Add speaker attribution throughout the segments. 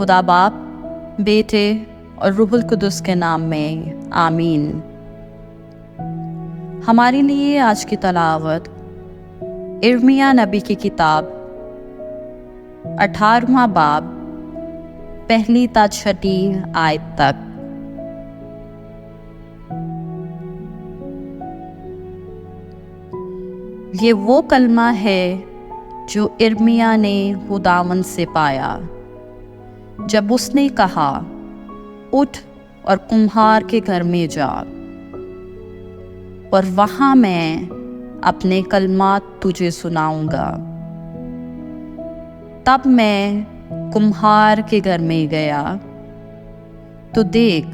Speaker 1: खुदा बाप, बेटे और रूहुल कुदुस के नाम में आमीन। हमारे लिए आज की तलावत इर्मिया नबी की किताब 18वां बाब पहली ता छठी आयत तक। ये वो कलमा है जो इर्मिया ने खुदावंद से पाया जब उसने कहा, उठ और कुम्हार के घर में जा, और वहाँ मैं अपने कलमात तुझे सुनाऊंगा। तब मैं कुम्हार के घर में गया तो देख,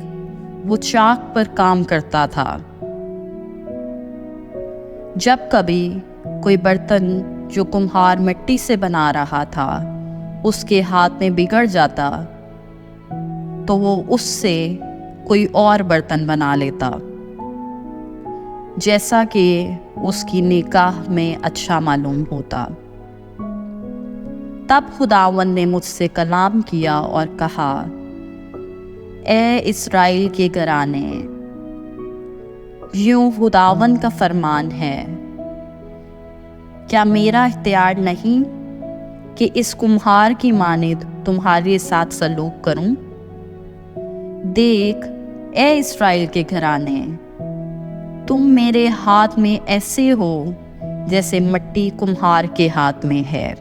Speaker 1: वो चाक पर काम करता था। जब कभी कोई बर्तन जो कुम्हार मिट्टी से बना रहा था उसके हाथ में बिगड़ जाता तो वो उससे कोई और बर्तन बना लेता, जैसा कि उसकी निगाह में अच्छा मालूम होता। तब खुदावंद ने मुझसे कलाम किया और कहा, ए इस्राएल के घराने, यूं खुदावंद का फरमान है, क्या मेरा इख्तियार नहीं कि इस कुम्हार की मानिद तुम्हारे साथ सलूक करूं? देख, ए इस्राएल के घराने, तुम मेरे हाथ में ऐसे हो जैसे मिट्टी कुम्हार के हाथ में है।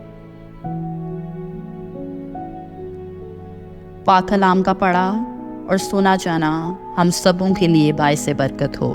Speaker 1: पाक कलाम का पढ़ा और सुना जाना हम सबों के लिए बाइसे बरकत हो।